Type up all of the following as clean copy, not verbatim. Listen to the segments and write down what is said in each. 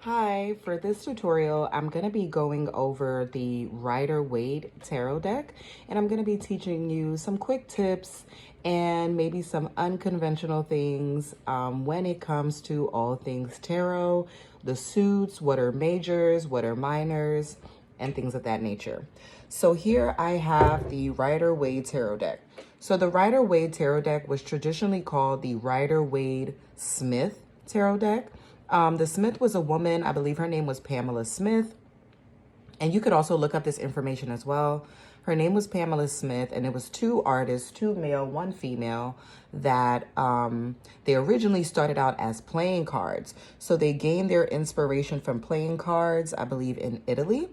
Hi, for this tutorial, I'm going to be going over the Rider-Waite Tarot deck, and I'm going to be teaching you some quick tips and maybe some unconventional things when it comes to all things tarot, the suits, what are majors, what are minors, and things of that nature. So here I have the Rider-Waite Tarot deck. So the Rider-Waite Tarot deck was traditionally called the Rider-Waite-Smith Tarot deck. The Smith was a woman. I believe her name was Pamela Smith. And you could also look up this information as well. Her name was Pamela Smith, and it was two artists, two male, one female, that they originally started out as playing cards. So they gained their inspiration from playing cards, I believe, in Italy.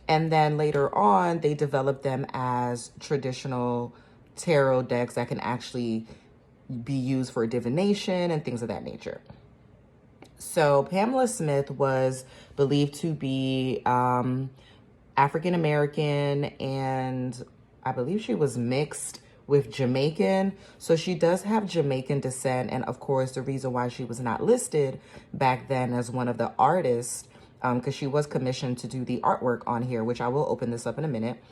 And then later on, they developed them as traditional tarot decks that can actually be used for divination and things of that nature. So Pamela Smith was believed to be African American, and I believe she was mixed with Jamaican. So she does have Jamaican descent. And of course, the reason why she was not listed back then as one of the artists, because she was commissioned to do the artwork on here, which I will open this up in a minute.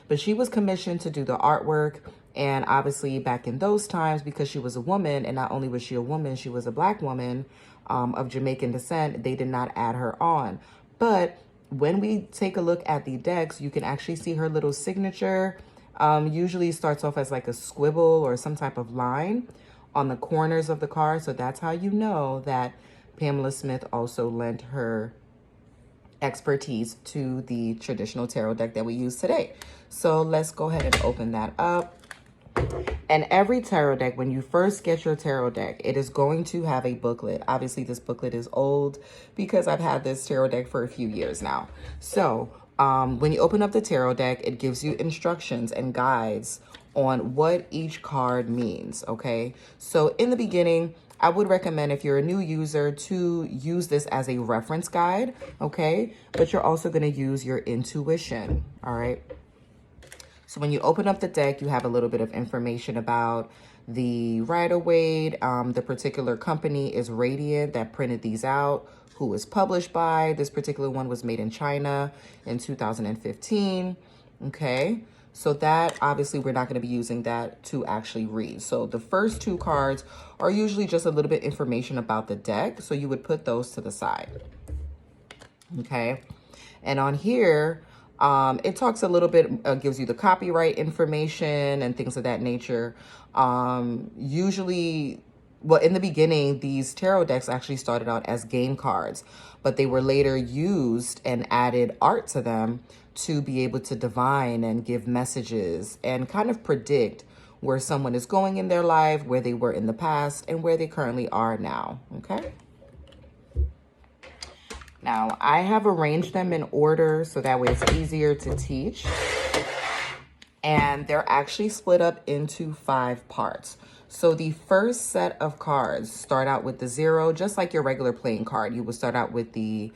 But she was commissioned to do the artwork. And obviously back in those times, because she was a woman, and not only was she a woman, she was a Black woman of Jamaican descent, they did not add her on. But when we take a look at the decks, you can actually see her little signature. Usually starts off as like a squibble or some type of line on the corners of the card. So that's how you know that Pamela Smith also lent her expertise to the traditional tarot deck that we use today. So let's go ahead and open that up. And every tarot deck, when you first get your tarot deck, it is going to have a booklet. Obviously, this booklet is old because I've had this tarot deck for a few years now. So when you open up the tarot deck, it gives you instructions and guides on what each card means, okay? So in the beginning, I would recommend, if you're a new user, to use this as a reference guide, okay? But you're also going to use your intuition, all right? So when you open up the deck, you have a little bit of information about the Rider-Waite. The particular company is Radiant that printed these out, who was published by. This particular one was made in China in 2015. Okay, so that, obviously, we're not going to be using that to actually read. So the first two cards are usually just a little bit information about the deck. So you would put those to the side. Okay, and on here, it talks a little bit, gives you the copyright information and things of that nature. Usually, well, in the beginning, these tarot decks actually started out as game cards, but they were later used and added art to them to be able to divine and give messages and kind of predict where someone is going in their life, where they were in the past, and where they currently are now, okay? Now, I have arranged them in order so that way it's easier to teach. And they're actually split up into 5 parts. So the first set of cards start out with the 0, just like your regular playing card. You would start out with the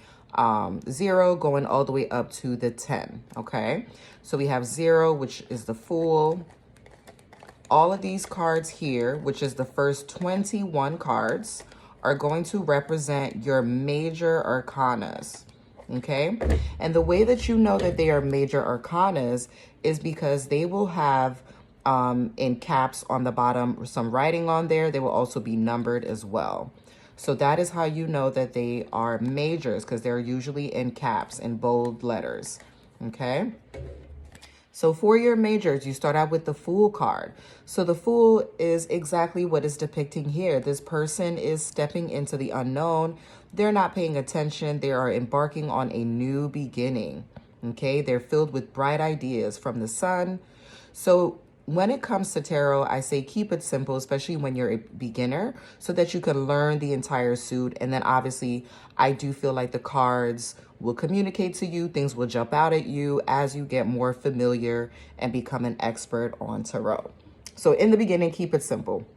0 going all the way up to the 10, okay? So we have 0, which is the Fool. All of these cards here, which is the first 21 cards, are going to represent your major arcanas, okay? And the way that you know that they are major arcanas is because they will have, in caps on the bottom, some writing on there. They will also be numbered as well. So that is how you know that they are majors, because they're usually in caps, in bold letters, okay? So for your majors, you start out with the Fool card. So the Fool is exactly what is depicting here. This person is stepping into the unknown. They're not paying attention. They are embarking on a new beginning. Okay, they're filled with bright ideas from the sun. So when it comes to tarot, I say keep it simple, especially when you're a beginner, so that you can learn the entire suit. And then obviously, I do feel like the cards will communicate to you. Things will jump out at you as you get more familiar and become an expert on tarot. So in the beginning, keep it simple.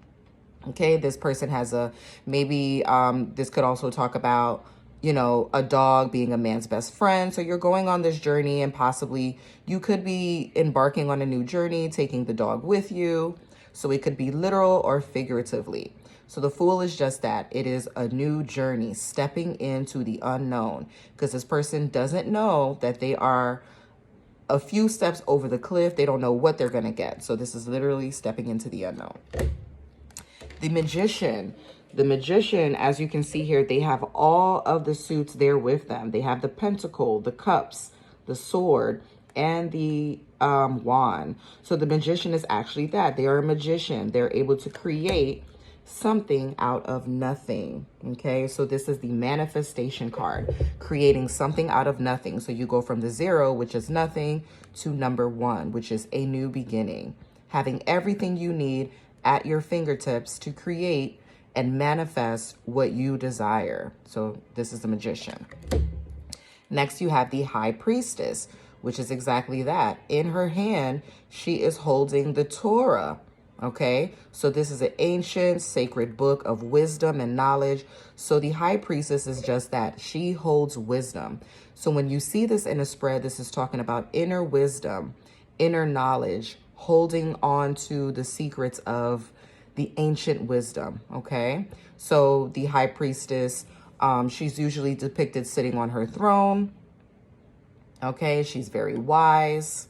Okay, this person has a, maybe this could also talk about, you know, a dog being a man's best friend. So you're going on this journey, and possibly you could be embarking on a new journey, taking the dog with you. So it could be literal or figuratively. So the Fool is just that. It is a new journey, stepping into the unknown, because this person doesn't know that they are a few steps over the cliff. They don't know what they're going to get. So this is literally stepping into the unknown. The Magician. The Magician, as you can see here, they have all of the suits there with them. They have the Pentacle, the Cups, the Sword, and the Wand. So the Magician is actually that. They are a magician. They're able to create something out of nothing. Okay, so this is the manifestation card, creating something out of nothing. So you go from the 0, which is nothing, to number 1, which is a new beginning, having everything you need at your fingertips to create and manifest what you desire. So this is the Magician. Next, you have the High Priestess, which is exactly that. In her hand, she is holding the Torah. Okay, so this is an ancient sacred book of wisdom and knowledge. So the High Priestess is just that. She holds wisdom. So when you see this in a spread, this is talking about inner wisdom, inner knowledge, holding on to the secrets of the ancient wisdom. Okay, so the High Priestess, she's usually depicted sitting on her throne. Okay, she's very wise.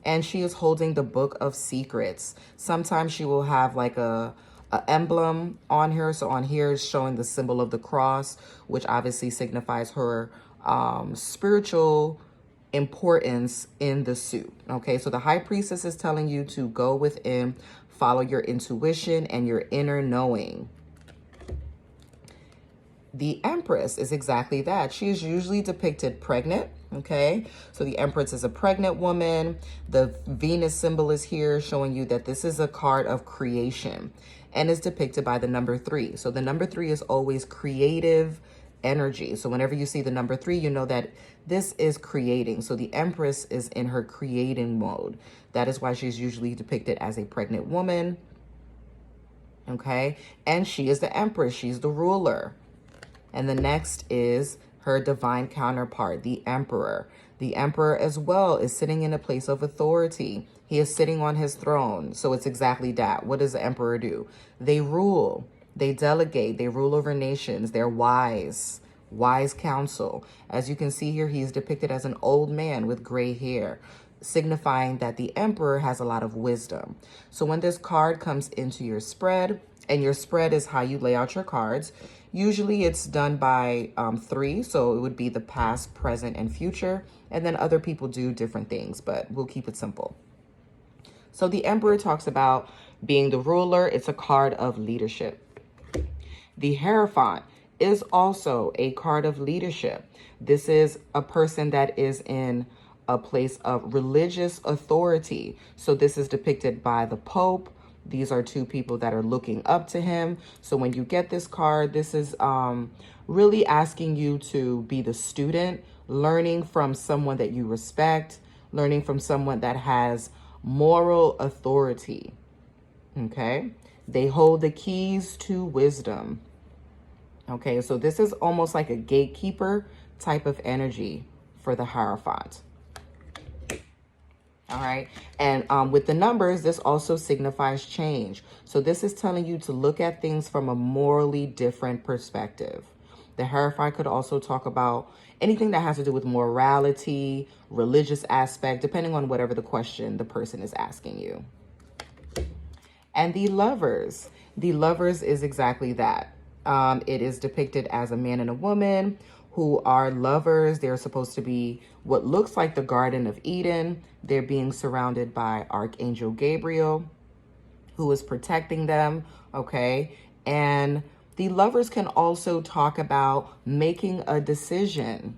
And she is holding the Book of Secrets. Sometimes she will have like a emblem on her. So on here is showing the symbol of the cross, which obviously signifies her spiritual importance in the suit. Okay, so the High Priestess is telling you to go within, follow your intuition and your inner knowing. The Empress is exactly that. She is usually depicted pregnant. Okay, so the Empress is a pregnant woman. The Venus symbol is here, showing you that this is a card of creation and is depicted by the number 3. So the number 3 is always creative energy. So whenever you see the number 3, you know that this is creating. So the Empress is in her creating mode. That is why she's usually depicted as a pregnant woman. Okay, and she is the Empress. She's the ruler. And the next is her divine counterpart, the Emperor. The Emperor as well is sitting in a place of authority. He is sitting on his throne. So it's exactly that. What does the Emperor do? They rule, they delegate, they rule over nations. They're wise counsel. As you can see here, he is depicted as an old man with gray hair, signifying that the Emperor has a lot of wisdom. So when this card comes into your spread, and your spread is how you lay out your cards, usually it's done by 3, so it would be the past, present, and future. And then other people do different things, but we'll keep it simple. So the Emperor talks about being the ruler. It's a card of leadership. The Hierophant is also a card of leadership. This is a person that is in a place of religious authority. So this is depicted by the Pope. These are 2 people that are looking up to him. So when you get this card, this is really asking you to be the student, learning from someone that you respect, learning from someone that has moral authority. Okay, they hold the keys to wisdom. Okay, so this is almost like a gatekeeper type of energy for the Hierophant. All right. And with the numbers, this also signifies change. So this is telling you to look at things from a morally different perspective. The Hierophant could also talk about anything that has to do with morality, religious aspect, depending on whatever the question the person is asking you. And the Lovers. The Lovers is exactly that. It is depicted as a man and a woman who are lovers. They're supposed to be what looks like the Garden of Eden. They're being surrounded by Archangel Gabriel, who is protecting them, okay? And the Lovers can also talk about making a decision.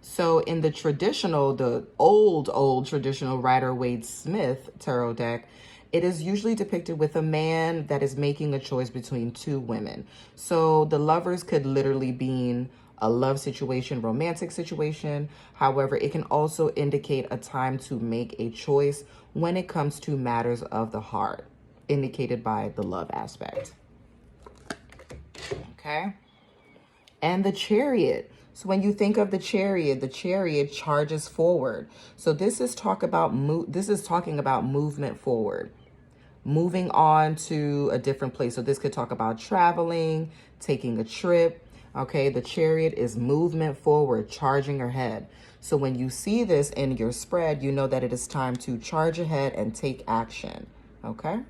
So in the traditional, the old traditional Rider-Waite-Smith tarot deck, it is usually depicted with a man that is making a choice between 2 women. So the Lovers could literally be a love situation, romantic situation. However, it can also indicate a time to make a choice when it comes to matters of the heart, indicated by the love aspect. Okay. And the Chariot. So when you think of the Chariot charges forward. So this is talking about movement forward. moving on to a different place. So this could talk about traveling, taking a trip. Okay, the Chariot is movement forward, charging ahead. So when you see this in your spread, you know that it is time to charge ahead and take action. Okay.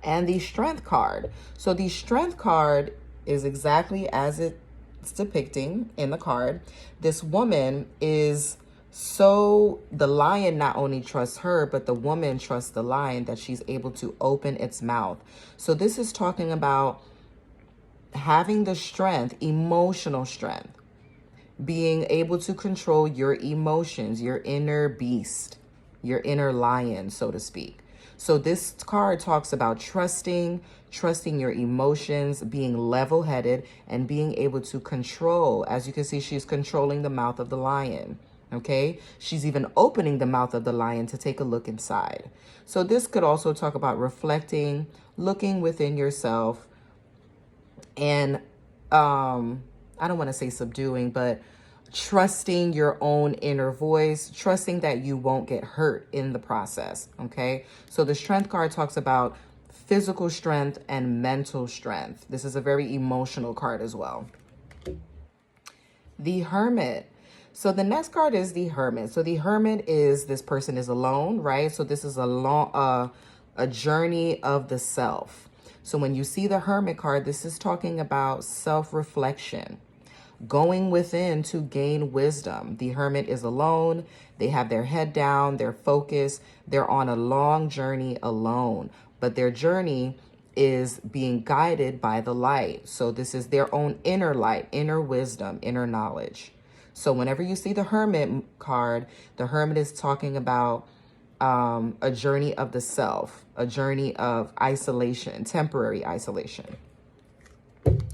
And the Strength card. So the Strength card is exactly as it's depicting in the card. This woman is the lion not only trusts her, but the woman trusts the lion, that she's able to open its mouth. So this is talking about having the strength, emotional strength, being able to control your emotions, your inner beast, your inner lion, so to speak. So this card talks about trusting your emotions, being level-headed, and being able to control. As you can see, she's controlling the mouth of the lion. Okay, she's even opening the mouth of the lion to take a look inside. So this could also talk about reflecting, looking within yourself, and I don't want to say subduing, but trusting your own inner voice, trusting that you won't get hurt in the process. Okay, so the Strength card talks about physical strength and mental strength. This is a very emotional card as well. The Hermit. So the next card is the Hermit. So the Hermit is, this person is alone, right? So this is a journey of the self. So when you see the Hermit card, this is talking about self-reflection, going within to gain wisdom. The Hermit is alone. They have their head down, they're focused. They're on a long journey alone, but their journey is being guided by the light. So this is their own inner light, inner wisdom, inner knowledge. So whenever you see the Hermit card, the Hermit is talking about a journey of the self, a journey of isolation, temporary isolation,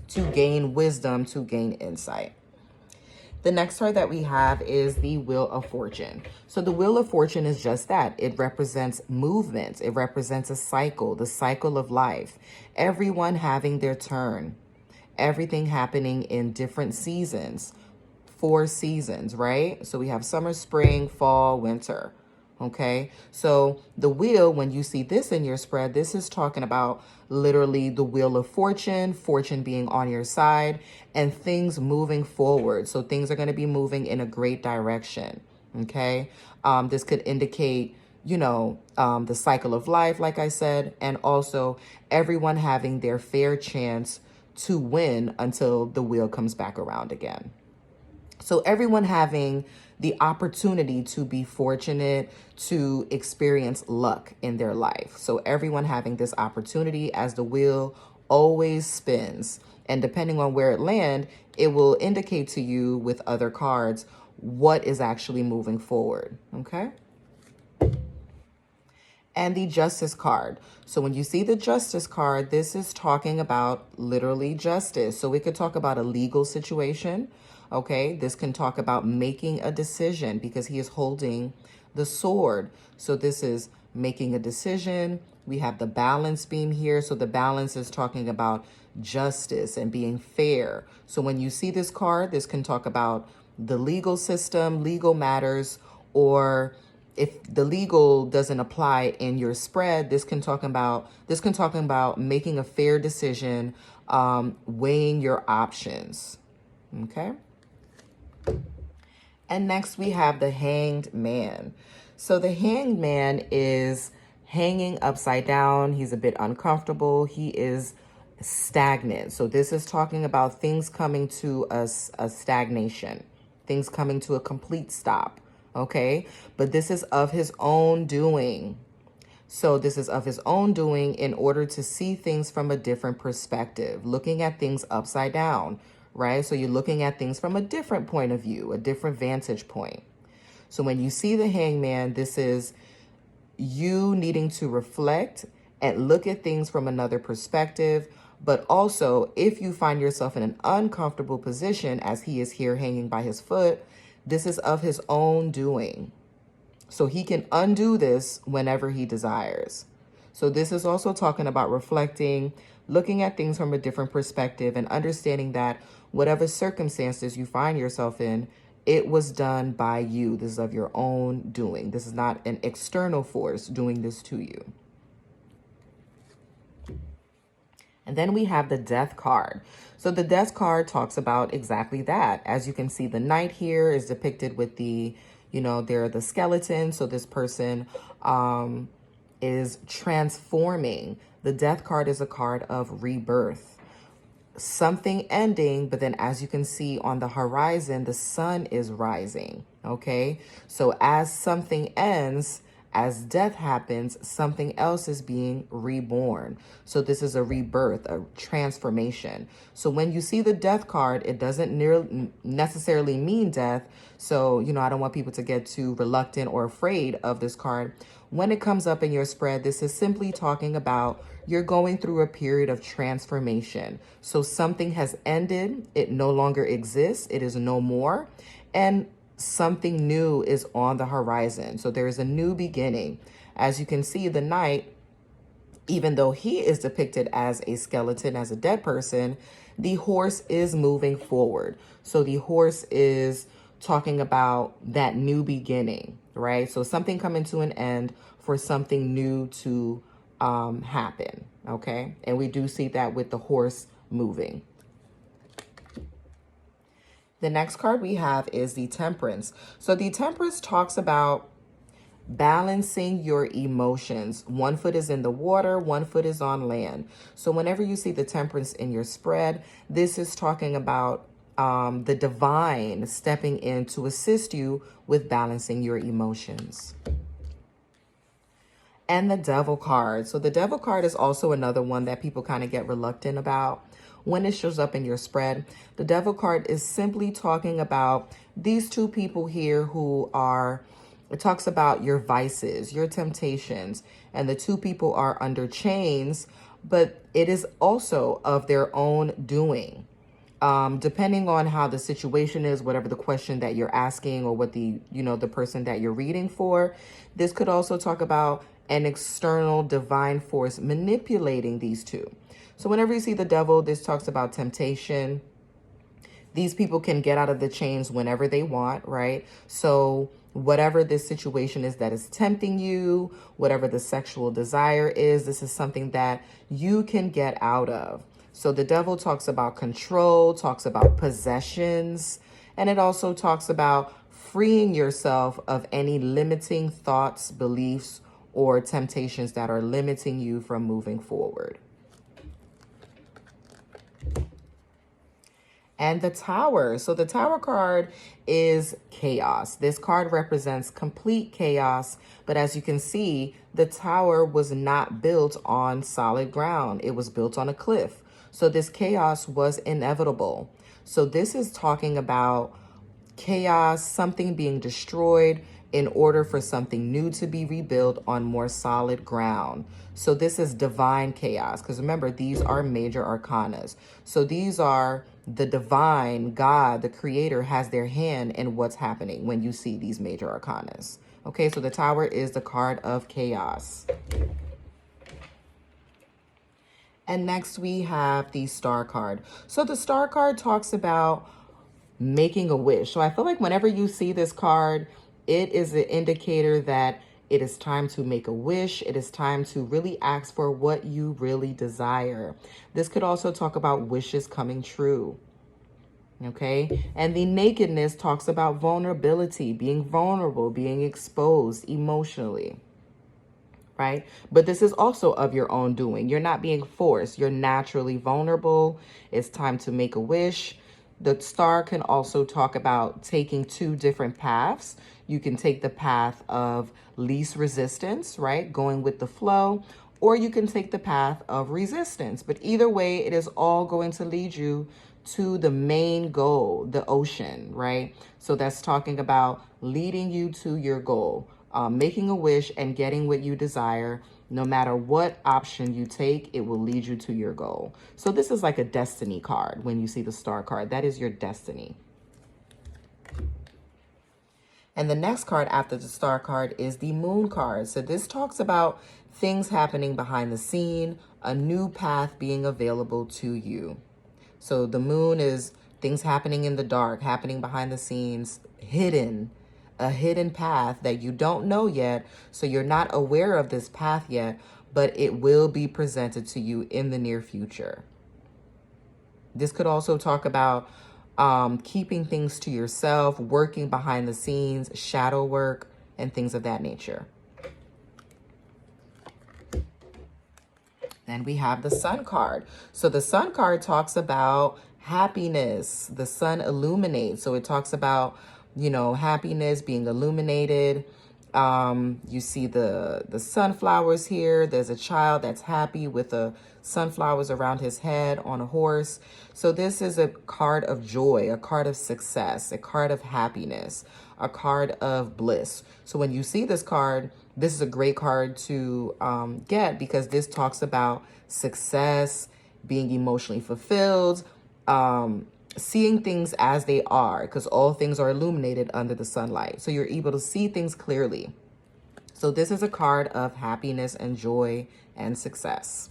to gain wisdom, to gain insight. The next card that we have is the Wheel of Fortune. So the Wheel of Fortune is just that. It represents movement. It represents a cycle, the cycle of life. Everyone having their turn. Everything happening in different seasons. 4 seasons, right? So we have summer, spring, fall, winter. Okay, so the wheel, when you see this in your spread, this is talking about literally the Wheel of Fortune, fortune being on your side, and things moving forward. So things are going to be moving in a great direction. Okay, this could indicate, you know, the cycle of life, like I said, and also everyone having their fair chance to win until the wheel comes back around again. So everyone having the opportunity to be fortunate, to experience luck in their life. So everyone having this opportunity as the wheel always spins. And depending on where it lands, it will indicate to you with other cards what is actually moving forward. Okay. And the Justice card. So when you see the Justice card, this is talking about literally justice. So we could talk about a legal situation. Okay, this can talk about making a decision because he is holding the sword. So this is making a decision. We have the balance beam here. So the balance is talking about justice and being fair. So when you see this card, this can talk about the legal system, legal matters, or if the legal doesn't apply in your spread, this can talk about making a fair decision, weighing your options. Okay. And next we have the Hanged Man. So the Hanged Man is hanging upside down. He's a bit uncomfortable. He is stagnant. So this is talking about things coming to a stagnation, things coming to a complete stop. Okay, but this is of his own doing. So this is of his own doing in order to see things from a different perspective, looking at things upside down, right? So you're looking at things from a different point of view, a different vantage point. So when you see the Hangman, this is you needing to reflect and look at things from another perspective. But also, if you find yourself in an uncomfortable position, as he is here hanging by his foot, this is of his own doing. So he can undo this whenever he desires. So this is also talking about reflecting, looking at things from a different perspective, and understanding that whatever circumstances you find yourself in, It was done by you. This is of your own doing. This is not an external force doing this to you. And then we have the death card. So the death card talks about exactly that. As you can see, the knight here is depicted with the, they're the skeleton. So this person is transforming. The death card is a card of rebirth. Something ending, but then as you can see on the horizon, the sun is rising, okay? So as something ends, as death happens, something else is being reborn. So this is a rebirth, a transformation. So when you see the death card, it doesn't necessarily mean death. So, I don't want people to get too reluctant or afraid of this card. When it comes up in your spread, this is simply talking about you're going through a period of transformation. So something has ended. It no longer exists. It is no more. And something new is on the horizon. So there is a new beginning. As you can see, the knight, even though he is depicted as a skeleton, as a dead person, the horse is moving forward. So the horse is talking about that new beginning, right? So something coming to an end for something new to happen, okay? And we do see that with the horse moving. The next card we have is the Temperance. So the Temperance talks about balancing your emotions. One foot is in the water, one foot is on land. So whenever you see the Temperance in your spread, this is talking about the divine stepping in to assist you with balancing your emotions. And the Devil card. So the Devil card is also another one that people kind of get reluctant about. When it shows up in your spread, the Devil card is simply talking about these two people here who are, it talks about your vices, your temptations, and the two people are under chains, but it is also of their own doing. Depending on how the situation is, whatever the question that you're asking or what the person that you're reading for, this could also talk about an external divine force manipulating these two. So whenever you see the devil, this talks about temptation. These people can get out of the chains whenever they want, right? So whatever this situation is that is tempting you, whatever the sexual desire is, this is something that you can get out of. So the devil talks about control, talks about possessions, and it also talks about freeing yourself of any limiting thoughts, beliefs, or temptations that are limiting you from moving forward. And the Tower. So the Tower card is chaos. This card represents complete chaos. But as you can see, the Tower was not built on solid ground. It was built on a cliff. So this chaos was inevitable. So this is talking about chaos, something being destroyed in order for something new to be rebuilt on more solid ground. So this is divine chaos, because remember, these are major arcanas. So these are the divine, God, the creator, has their hand in what's happening when you see these major arcanas. Okay, so the Tower is the card of chaos. And next we have the Star card. So the Star card talks about making a wish. So I feel like whenever you see this card, it is an indicator that it is time to make a wish. It is time to really ask for what you really desire. This could also talk about wishes coming true. Okay. And the nakedness talks about vulnerability, being vulnerable, being exposed emotionally. Right? But this is also of your own doing. You're not being forced. You're naturally vulnerable. It's time to make a wish. The Star can also talk about taking two different paths. You can take the path of least resistance, right? Going with the flow, or you can take the path of resistance. But either way, it is all going to lead you to the main goal, the ocean, right? So that's talking about leading you to your goal, making a wish and getting what you desire. No matter what option you take, it will lead you to your goal. So this is like a destiny card. When you see the Star card, that is your destiny. And the next card after the Star card is the Moon card. So this talks about things happening behind the scene, a new path being available to you. So the moon is things happening in the dark, happening behind the scenes, hidden, a hidden path that you don't know yet. So you're not aware of this path yet, but it will be presented to you in the near future. This could also talk about keeping things to yourself, working behind the scenes, shadow work, and things of that nature. Then we have the Sun card. So the Sun card talks about happiness. The sun illuminates. So it talks about, you know, happiness being illuminated. You see the sunflowers here. There's a child that's happy with the sunflowers around his head on a horse. So this is a card of joy, a card of success, a card of happiness, a card of bliss. So when you see this card, this is a great card to get, because this talks about success, being emotionally fulfilled, seeing things as they are, because all things are illuminated under the sunlight. So you're able to see things clearly. So this is a card of happiness and joy and success.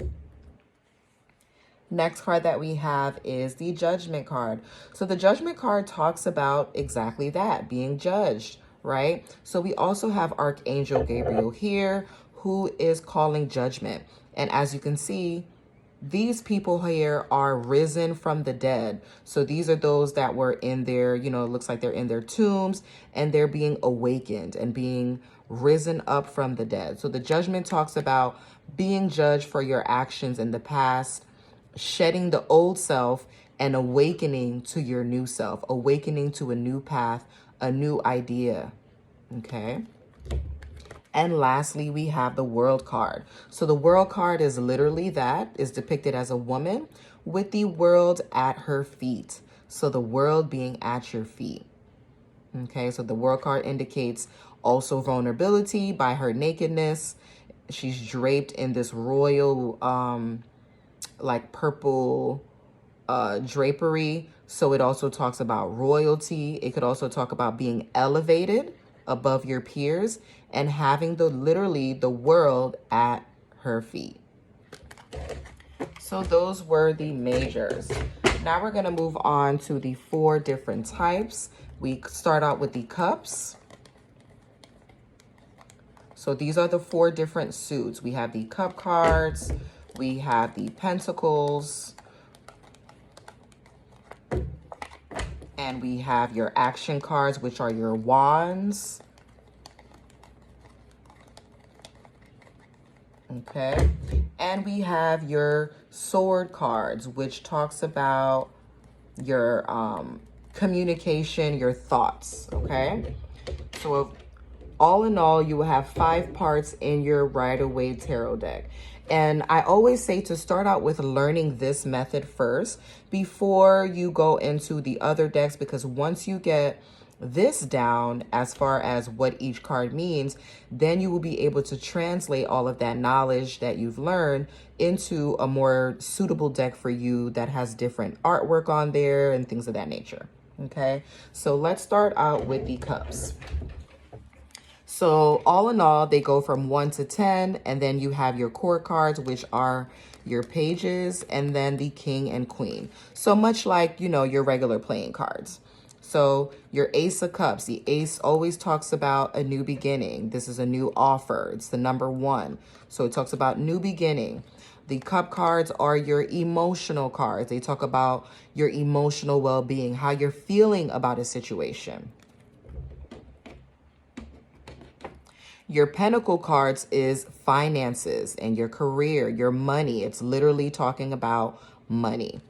Next card that we have is the Judgment card. So the Judgment card talks about exactly that, being judged, right? So we also have Archangel Gabriel here, who is calling judgment. And as you can see, these people here are risen from the dead. So these are those that were in their, you know, it looks like they're in their tombs, and they're being awakened and being risen up from the dead. So the Judgment talks about being judged for your actions in the past, shedding the old self and awakening to your new self, awakening to a new path, a new idea. Okay. And lastly, we have the World card. So the World card is literally that, is depicted as a woman with the world at her feet. So the world being at your feet. Okay, so the World card indicates also vulnerability by her nakedness. She's draped in this royal, like purple drapery. So it also talks about royalty. It could also talk about being elevated above your peers and having literally the world at her feet. So those were the majors. Now we're going to move on to the 4 different types. We start out with the cups. So these are the 4 different suits. We have the cup cards, we have the pentacles, and we have your action cards, which are your wands. Okay, and we have your sword cards, which talks about your communication, your thoughts. Okay, so all in all, you will have 5 parts in your Rider-Waite tarot deck. And I always say to start out with learning this method first before you go into the other decks, because once you get this down as far as what each card means, then you will be able to translate all of that knowledge that you've learned into a more suitable deck for you that has different artwork on there and things of that nature. Okay, so let's start out with the cups. So all in all, they go from 1 to 10, and then you have your core cards, which are your pages, and then the king and queen. So much like, you know, your regular playing cards. So your Ace of Cups, the ace always talks about a new beginning. This is a new offer. It's the number 1. So it talks about new beginning. The cup cards are your emotional cards. They talk about your emotional well-being, how you're feeling about a situation. Your Pentacle cards is finances and your career, your money. It's literally talking about money.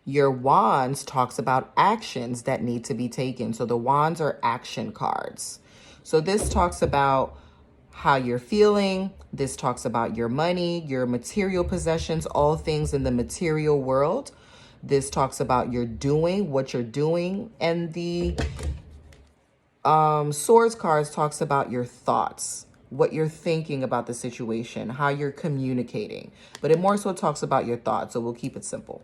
Your Wands talks about actions that need to be taken. So the Wands are action cards. So this talks about how you're feeling. This talks about your money, your material possessions, all things in the material world. This talks about your doing, what you're doing. And the Swords cards talks about your thoughts, what you're thinking about the situation, how you're communicating. But it more so talks about your thoughts, so we'll keep it simple.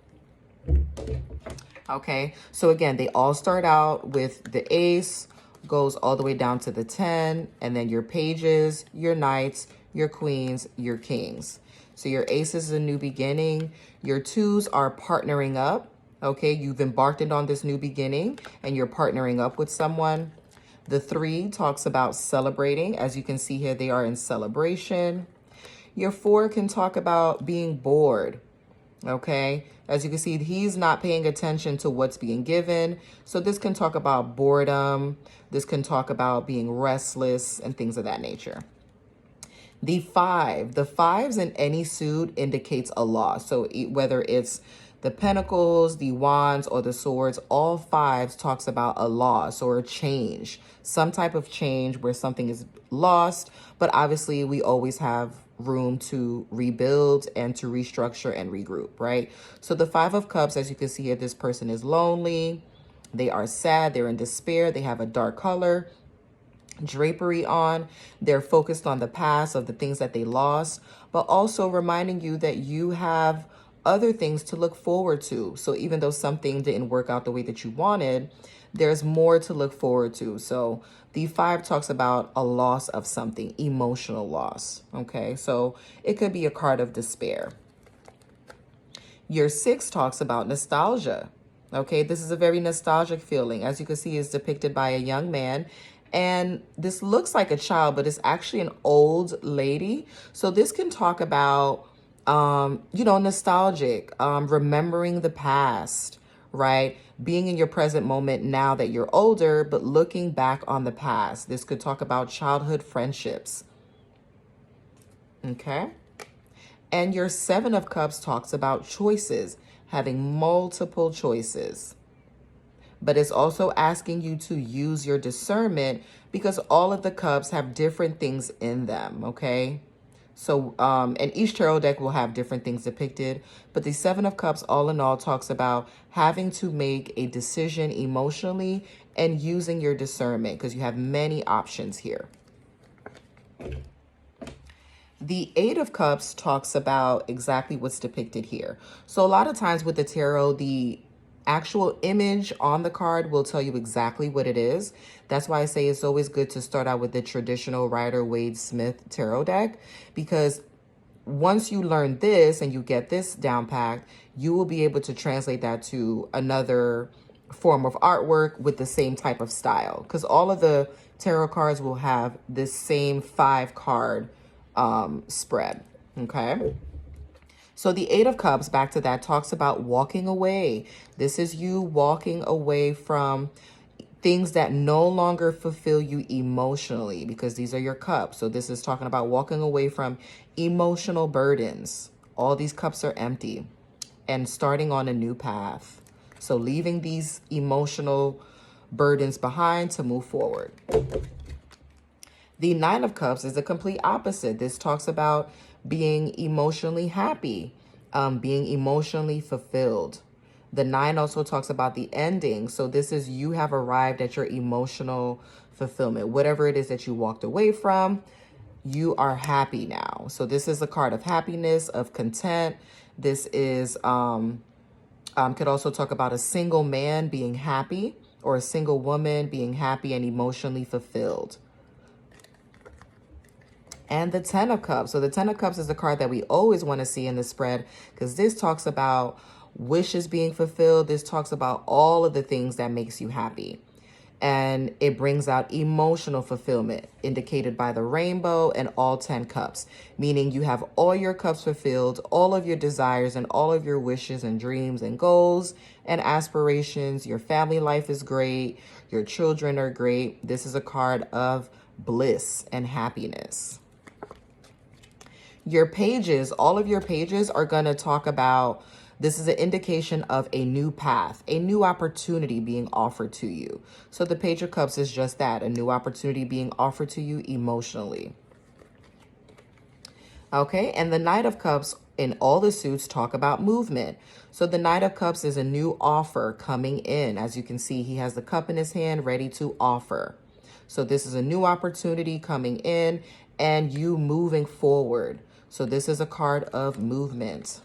Okay, so again, they all start out with the ace, goes all the way down to the 10, and then your pages, your knights, your queens, your kings. So your ace is a new beginning. Your twos are partnering up. Okay, you've embarked on this new beginning and you're partnering up with someone. The 3 talks about celebrating. As you can see here, they are in celebration. Your 4 can talk about being bored. Okay, as you can see, he's not paying attention to what's being given. So this can talk about boredom. This can talk about being restless and things of that nature. The 5, the 5s in any suit indicates a loss. So whether it's the pentacles, the wands, or the swords, all 5s talks about a loss or a change, some type of change where something is lost. But obviously we always have room to rebuild and to restructure and regroup, right? So the 5 of Cups, as you can see here, this person is lonely. They are sad. They're in despair. They have a dark color drapery on. They're focused on the past of the things that they lost, but also reminding you that you have other things to look forward to. So even though something didn't work out the way that you wanted, there's more to look forward to. So the 5 talks about a loss of something, emotional loss. Okay, so it could be a card of despair. Your 6 talks about nostalgia. Okay, this is a very nostalgic feeling. As you can see, it's depicted by a young man. And this looks like a child, but it's actually an old lady. So this can talk about, nostalgic, remembering the past, right? Being in your present moment now that you're older, but looking back on the past. This could talk about childhood friendships. Okay. And your 7 of Cups talks about choices, having multiple choices. But it's also asking you to use your discernment because all of the cups have different things in them, okay? So, and each tarot deck will have different things depicted, but the 7 of Cups all in all talks about having to make a decision emotionally and using your discernment because you have many options here. The 8 of Cups talks about exactly what's depicted here. So a lot of times with the tarot, the actual image on the card will tell you exactly what it is. That's why I say it's always good to start out with the traditional Rider-Waite-Smith tarot deck, because once you learn this and you get this down packed, you will be able to translate that to another form of artwork with the same type of style, because all of the tarot cards will have this same 5 card spread. Okay. So the 8 of Cups, back to that, talks about walking away. This is you walking away from things that no longer fulfill you emotionally, because these are your cups. So this is talking about walking away from emotional burdens. All these cups are empty and starting on a new path. So leaving these emotional burdens behind to move forward. The 9 of Cups is the complete opposite. This talks about being emotionally happy, being emotionally fulfilled. The 9 also talks about the ending. So this is you have arrived at your emotional fulfillment. Whatever it is that you walked away from, you are happy now. So this is a card of happiness, of content. This is, could also talk about a single man being happy or a single woman being happy and emotionally fulfilled. And the 10 of Cups. So the 10 of Cups is the card that we always want to see in the spread, because this talks about wishes being fulfilled. This talks about all of the things that makes you happy. And it brings out emotional fulfillment, indicated by the rainbow and all 10 cups, meaning you have all your cups fulfilled, all of your desires and all of your wishes and dreams and goals and aspirations. Your family life is great. Your children are great. This is a card of bliss and happiness. Your pages, all of your pages are going to talk about, this is an indication of a new path, a new opportunity being offered to you. So the Page of Cups is just that, a new opportunity being offered to you emotionally. Okay, and the Knight of Cups in all the suits talk about movement. So the Knight of Cups is a new offer coming in. As you can see, he has the cup in his hand ready to offer. So this is a new opportunity coming in and you moving forward. So this is a card of movement.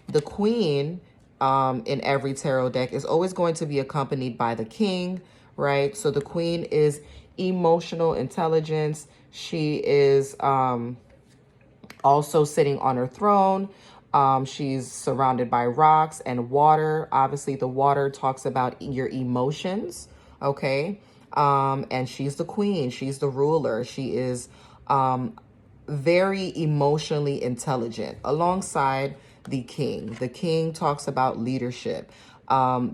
The Queen in every tarot deck is always going to be accompanied by the King, right? So the Queen is emotional intelligence. She is Also sitting on her throne. She's surrounded by rocks and water. Obviously, the water talks about your emotions, okay? And she's the queen. She's the ruler. She is very emotionally intelligent alongside the king. The king talks about leadership,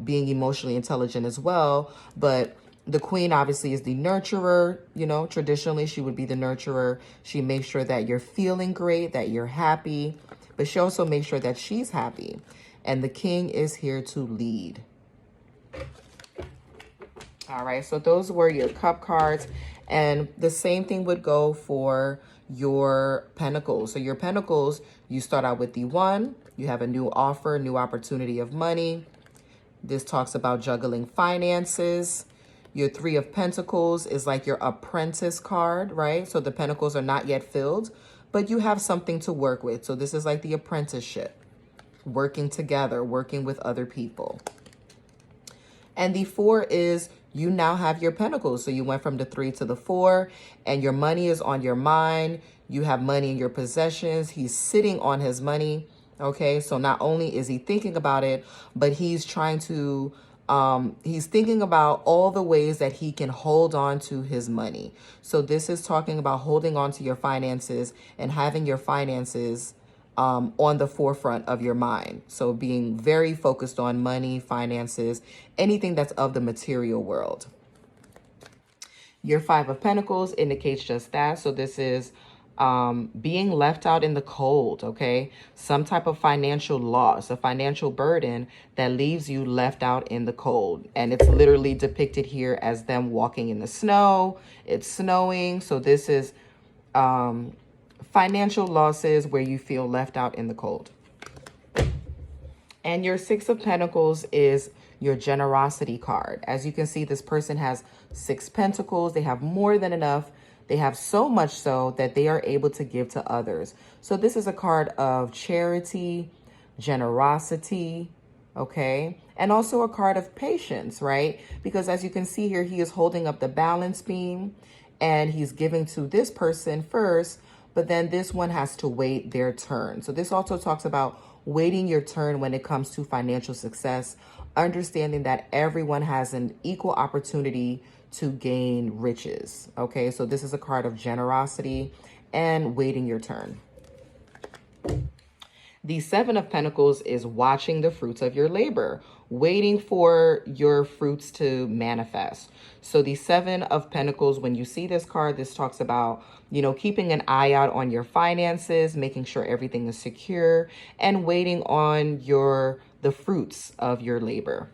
being emotionally intelligent as well. But the queen obviously is the nurturer. You know, traditionally she would be the nurturer. She makes sure that you're feeling great, that you're happy, but she also makes sure that she's happy. And the king is here to lead. All right, so those were your cup cards. And the same thing would go for your pentacles. So your pentacles, you start out with the 1. You have a new offer, new opportunity of money. This talks about juggling finances. Your 3 of Pentacles is like your apprentice card, right? So the pentacles are not yet filled, but you have something to work with. So this is like the apprenticeship, working together, working with other people. And the 4 is you now have your pentacles. So you went from the 3 to the 4, and your money is on your mind. You have money in your possessions. He's sitting on his money. Okay, so not only is he thinking about it, but he's trying to, he's thinking about all the ways that he can hold on to his money. So this is talking about holding on to your finances and having your finances on the forefront of your mind. So being very focused on money, finances, anything that's of the material world. Your 5 of Pentacles indicates just that. So this is being left out in the cold, okay? Some type of financial loss, a financial burden that leaves you left out in the cold. And it's literally depicted here as them walking in the snow. It's snowing. So this is financial losses where you feel left out in the cold. And your 6 of Pentacles is your generosity card. As you can see, this person has 6 pentacles. They have more than enough. They have so much so that they are able to give to others. So this is a card of charity, generosity, okay? And also a card of patience, right? Because as you can see here, he is holding up the balance beam and he's giving to this person first, but then this one has to wait their turn. So this also talks about waiting your turn when it comes to financial success, understanding that everyone has an equal opportunity to gain riches. Okay, so this is a card of generosity and waiting your turn. The 7 of Pentacles is watching the fruits of your labor, waiting for your fruits to manifest. So the 7 of Pentacles, when you see this card, this talks about, you know, keeping an eye out on your finances, making sure everything is secure, and waiting on the fruits of your labor.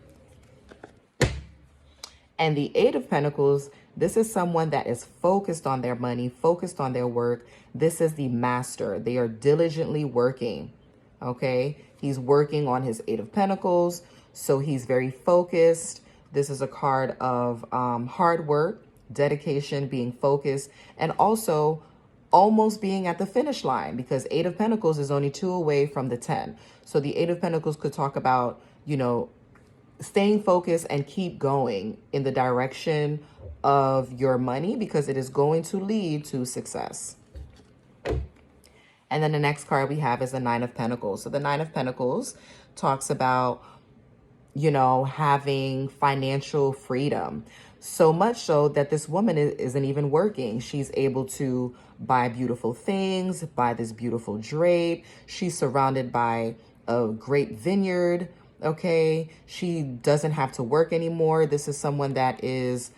And the 8 of Pentacles, this is someone that is focused on their money, focused on their work. This is the master. They are diligently working. Okay, he's working on his 8 of Pentacles, so he's very focused. This is a card of hard work, dedication, being focused, and also almost being at the finish line, because 8 of Pentacles is only 2 away from the 10. So the 8 of Pentacles could talk about, you know, staying focused and keep going in the direction of your money, because it is going to lead to success. And then the next card we have is the 9 of Pentacles. So the 9 of Pentacles talks about, you know, having financial freedom. So much so that this woman isn't even working. She's able to buy beautiful things, buy this beautiful drape. She's surrounded by a great vineyard, okay? She doesn't have to work anymore. This is someone that is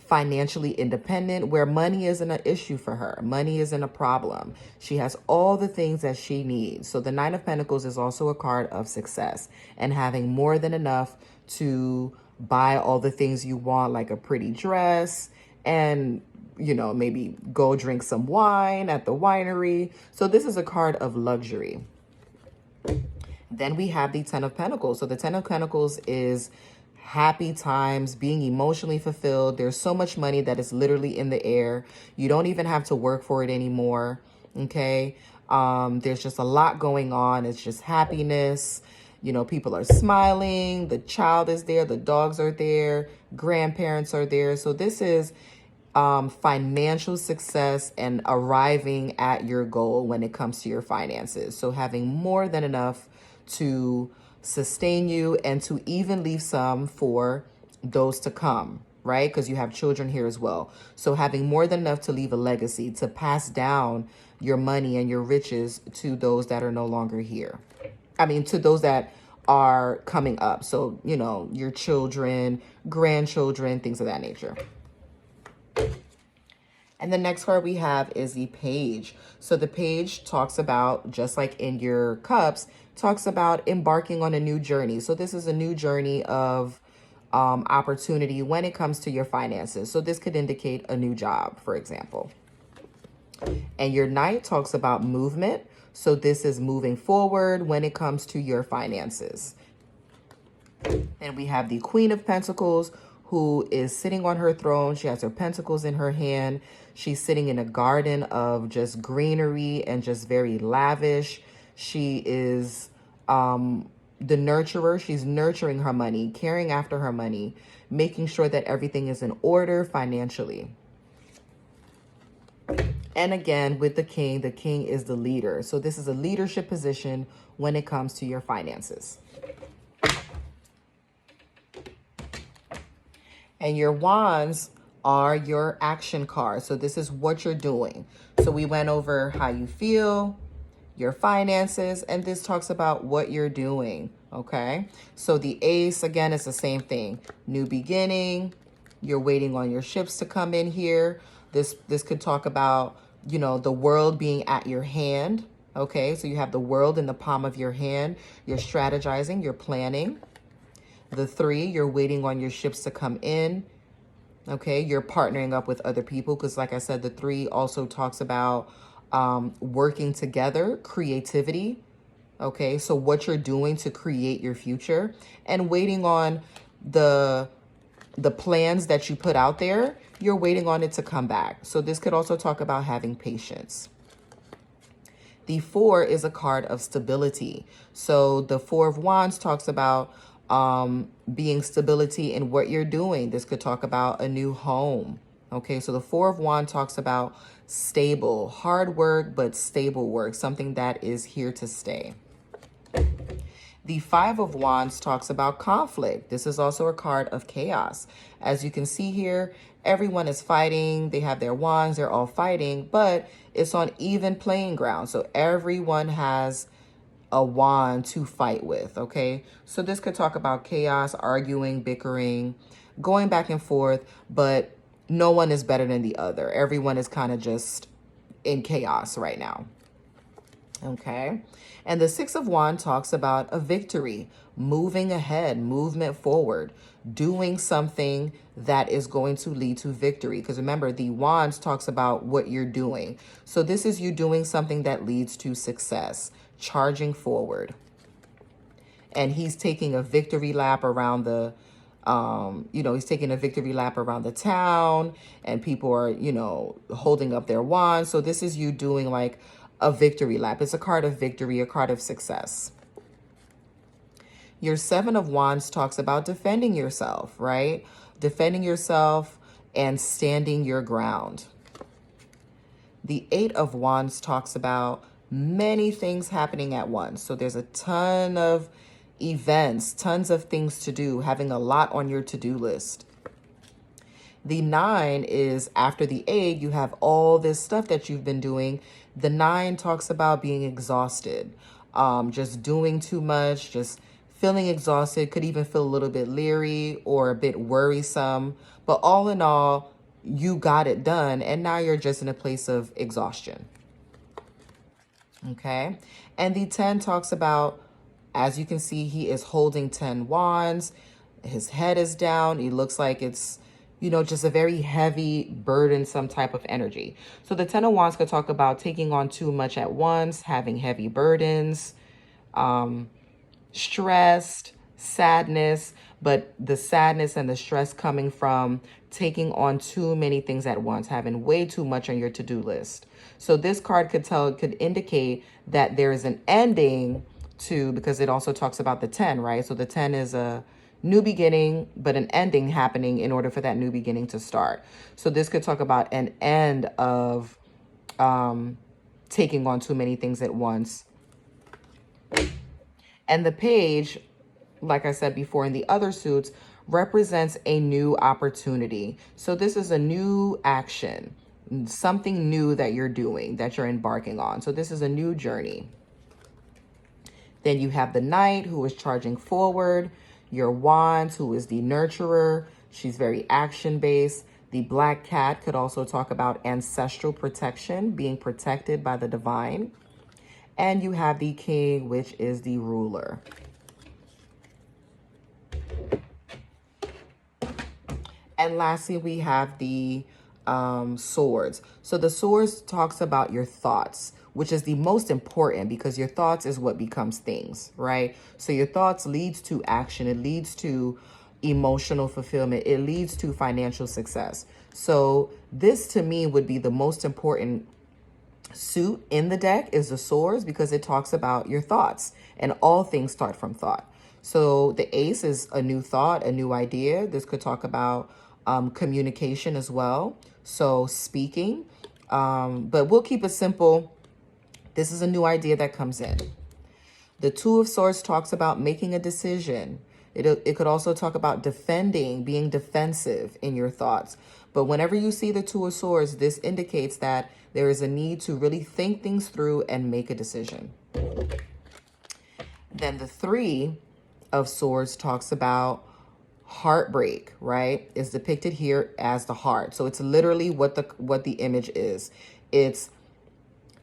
financially independent, where money isn't an issue for her. Money isn't a problem. She has all the things that she needs. So the 9 of Pentacles is also a card of success and having more than enough to buy all the things you want, like a pretty dress and, you know, maybe go drink some wine at the winery. So this is a card of luxury. Then we have the 10 of Pentacles. So the 10 of Pentacles is happy times, being emotionally fulfilled. There's so much money that is literally in the air. You don't even have to work for it anymore. Okay. There's just a lot going on. It's just happiness. You know, people are smiling. The child is there. The dogs are there. Grandparents are there. So this is financial success and arriving at your goal when it comes to your finances. So having more than enough to sustain you and to even leave some for those to come, right? Because you have children here as well. So having more than enough to leave a legacy, to pass down your money and your riches to those that are no longer here. I mean, to those that are coming up. So, you know, your children, grandchildren, things of that nature. And the next card we have is the page. So the page talks about, just like in your cups, talks about embarking on a new journey. So this is a new journey of opportunity when it comes to your finances. So this could indicate a new job, for example. And your knight talks about movement. So this is moving forward when it comes to your finances. Then we have the Queen of Pentacles, who is sitting on her throne. She has her pentacles in her hand. She's sitting in a garden of just greenery and just very lavish. She is the nurturer. She's nurturing her money, caring after her money, making sure that everything is in order financially. And again, with the king is the leader. So this is a leadership position when it comes to your finances. And your wands are your action cards. So this is what you're doing. So we went over how you feel, your finances, and this talks about what you're doing, okay? So the ace, again, is the same thing. New beginning, you're waiting on your ships to come in here. This could talk about, you know, the world being at your hand, okay? So you have the world in the palm of your hand. You're strategizing, you're planning. The 3, you're waiting on your ships to come in. Okay, you're partnering up with other people because, like I said, the 3 also talks about working together, creativity. Okay, so what you're doing to create your future and waiting on the plans that you put out there. You're waiting on it to come back. So this could also talk about having patience. The 4 is a card of stability. So the 4 of Wands talks about being stability in what you're doing. This could talk about a new home. Okay, so the 4 of Wands talks about stable, hard work, but stable work, something that is here to stay. The 5 of Wands talks about conflict. This is also a card of chaos. As you can see here, everyone is fighting. They have their wands. They're all fighting, but it's on even playing ground. So everyone has a wand to fight with, okay? So this could talk about chaos, arguing, bickering, going back and forth, but no one is better than the other. Everyone is kind of just in chaos right now, okay? And the 6 of Wands talks about a victory, moving ahead, movement forward, doing something that is going to lead to victory. Because remember, the Wands talks about what you're doing. So this is you doing something that leads to success, charging forward. And he's taking a victory lap around the, he's taking a victory lap around the town, and people are, holding up their wands. So this is you doing like a victory lap. It's a card of victory, a card of success. Your 7 of Wands talks about defending yourself, right? Defending yourself and standing your ground. The 8 of Wands talks about many things happening at once. So there's a ton of events, tons of things to do, having a lot on your to-do list. The 9 is after the 8, you have all this stuff that you've been doing. The 9 talks about being exhausted, just doing too much, just feeling exhausted, could even feel a little bit leery or a bit worrisome. But all in all, you got it done, and now you're just in a place of exhaustion. Okay, and the 10 talks about, as you can see, he is holding 10 wands. His head is down. He looks like it's, just a very heavy, burdensome type of energy. So the 10 of Wands could talk about taking on too much at once, having heavy burdens, stressed, sadness, but the sadness and the stress coming from taking on too many things at once, having way too much on your to-do list. So this card could indicate that there is an ending to, because it also talks about the 10, right? So the 10 is a, new beginning, but an ending happening in order for that new beginning to start. So this could talk about an end of taking on too many things at once. And the page, like I said before in the other suits, represents a new opportunity. So this is a new action, something new that you're doing, that you're embarking on. So this is a new journey. Then you have the Knight, who is charging forward. Your Wands, who is the nurturer. She's very action-based. The Black Cat could also talk about ancestral protection, being protected by the divine. And you have the King, which is the ruler. And lastly, we have the swords. So the swords talks about your thoughts, which is the most important, because your thoughts is what becomes things, right? So your thoughts leads to action. It leads to emotional fulfillment. It leads to financial success. So this to me would be the most important suit in the deck, is the swords, because it talks about your thoughts, and all things start from thought. So the Ace is a new thought, a new idea. This could talk about communication as well. So speaking, but we'll keep it simple. This is a new idea that comes in. The Two of Swords talks about making a decision. It could also talk about defending, being defensive in your thoughts. But whenever you see the Two of Swords, this indicates that there is a need to really think things through and make a decision. Then the Three of Swords talks about heartbreak, right? Is depicted here as the heart. So it's literally what the image is. It's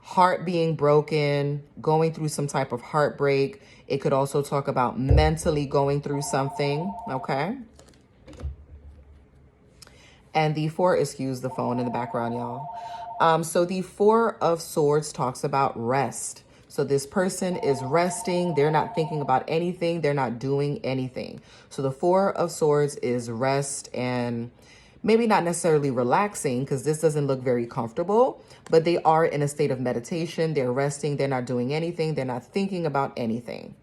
heart being broken, going through some type of heartbreak. It could also talk about mentally going through something, okay? And the Four, excuse the phone in the background, y'all. So the Four of Swords talks about rest. So this person is resting. They're not thinking about anything. They're not doing anything. So the Four of Swords is rest, and maybe not necessarily relaxing, because this doesn't look very comfortable, but they are in a state of meditation. They're resting. They're not doing anything. They're not thinking about anything.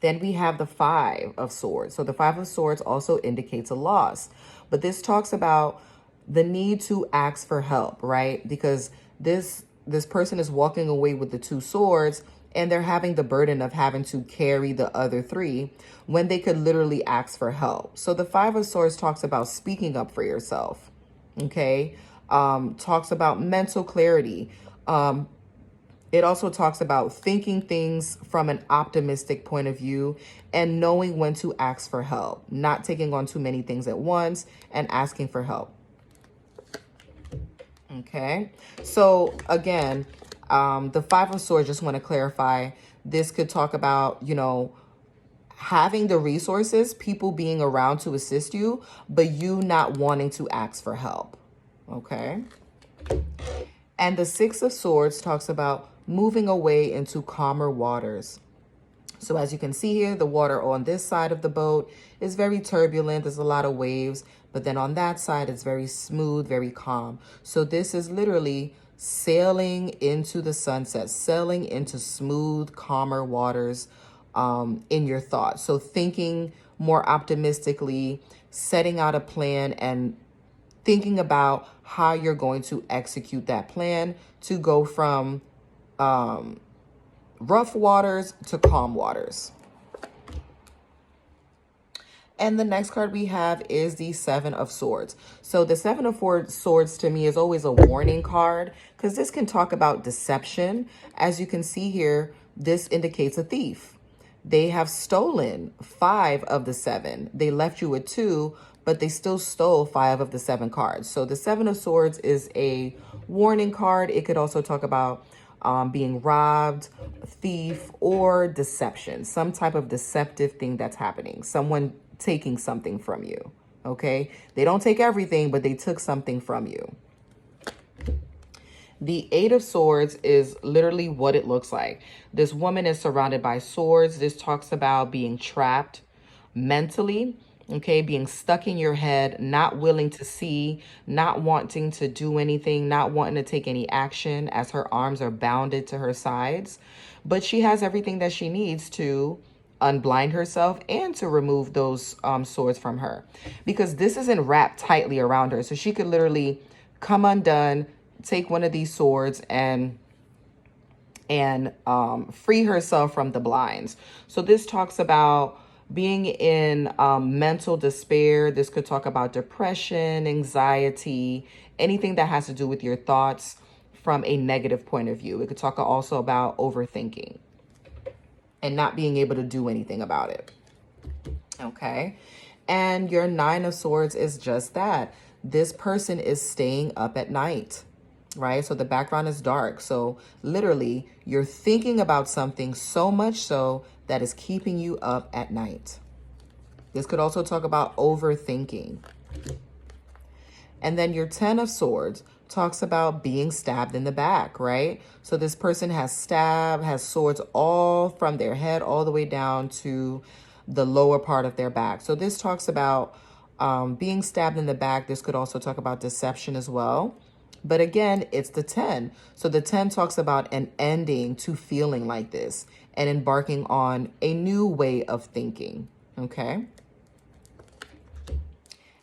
Then we have the Five of Swords. So the Five of Swords also indicates a loss, but this talks about the need to ask for help, right? Because this person is walking away with the Two Swords, and they're having the burden of having to carry the other three when they could literally ask for help. So the Five of Swords talks about speaking up for yourself, okay? Talks about mental clarity. It also talks about thinking things from an optimistic point of view and knowing when to ask for help, not taking on too many things at once and asking for help. Okay, so again, the Five of Swords, just want to clarify, this could talk about, you know, having the resources, people being around to assist you, but you not wanting to ask for help. Okay. And the Six of Swords talks about moving away into calmer waters. So as you can see here, the water on this side of the boat is very turbulent. There's a lot of waves, but then on that side, it's very smooth, very calm. So this is literally sailing into the sunset, sailing into smooth, calmer waters in your thoughts. So thinking more optimistically, setting out a plan, and thinking about how you're going to execute that plan to go from rough waters to calm waters. And the next card we have is the Seven of Swords. So the Seven of Swords to me is always a warning card, because this can talk about deception. As you can see here, this indicates a thief. They have stolen 5 of the 7. They left you with 2, but they still stole 5 of the 7 cards. So the Seven of Swords is a warning card. It could also talk about being robbed, thief, or deception. Some type of deceptive thing that's happening. Someone taking something from you, okay? They don't take everything, but they took something from you. The Eight of Swords is literally what it looks like. This woman is surrounded by swords. This talks about being trapped mentally, okay? Being stuck in your head, not willing to see, not wanting to do anything, not wanting to take any action, as her arms are bounded to her sides. But she has everything that she needs to unblind herself and to remove those swords from her, because this isn't wrapped tightly around her. So she could literally come undone, take one of these swords and free herself from the blinds. So this talks about being in mental despair. This could talk about depression, anxiety, anything that has to do with your thoughts from a negative point of view. It could talk also about overthinking and not being able to do anything about it. Okay. And your Nine of Swords is just that. This person is staying up at night, right? So the background is dark. So literally you're thinking about something so much so that is keeping you up at night. This could also talk about overthinking. And then your Ten of Swords talks about being stabbed in the back, right? So this person has swords all from their head all the way down to the lower part of their back. So this talks about being stabbed in the back. This could also talk about deception as well. But again, it's the 10. So the 10 talks about an ending to feeling like this and embarking on a new way of thinking, okay?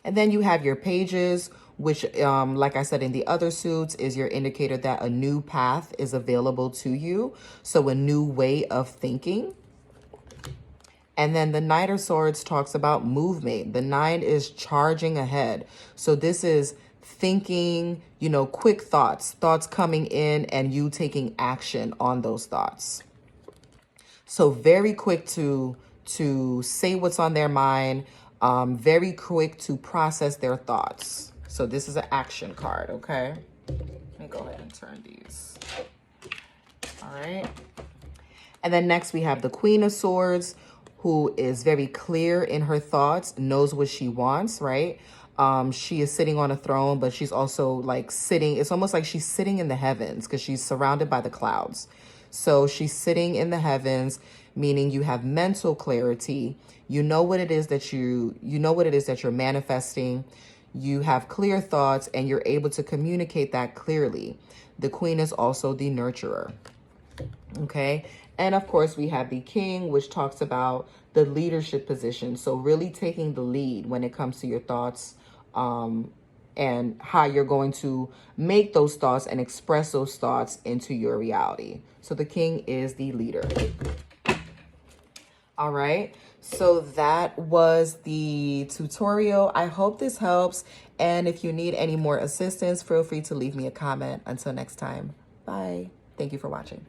And then you have your pages, which, like I said, in the other suits is your indicator that a new path is available to you. So a new way of thinking. And then the Knight of Swords talks about movement. The 9 is charging ahead. So this is thinking, you know, quick thoughts coming in and you taking action on those thoughts. So very quick to say what's on their mind, very quick to process their thoughts. So this is an action card, okay? Let me go ahead and turn these. All right. And then next we have the Queen of Swords, who is very clear in her thoughts, knows what she wants, right? She is sitting on a throne, but she's also like sitting. It's almost like she's sitting in the heavens because she's surrounded by the clouds. So she's sitting in the heavens, meaning you have mental clarity. You know what it is that you're manifesting. You have clear thoughts and you're able to communicate that clearly. The Queen is also the nurturer. Okay. And of course we have the King, which talks about the leadership position. So really taking the lead when it comes to your thoughts, and how you're going to make those thoughts and express those thoughts into your reality. So the King is the leader. All right. So that was the tutorial. I hope this helps. And if you need any more assistance, feel free to leave me a comment. Until next time. Bye. Thank you for watching.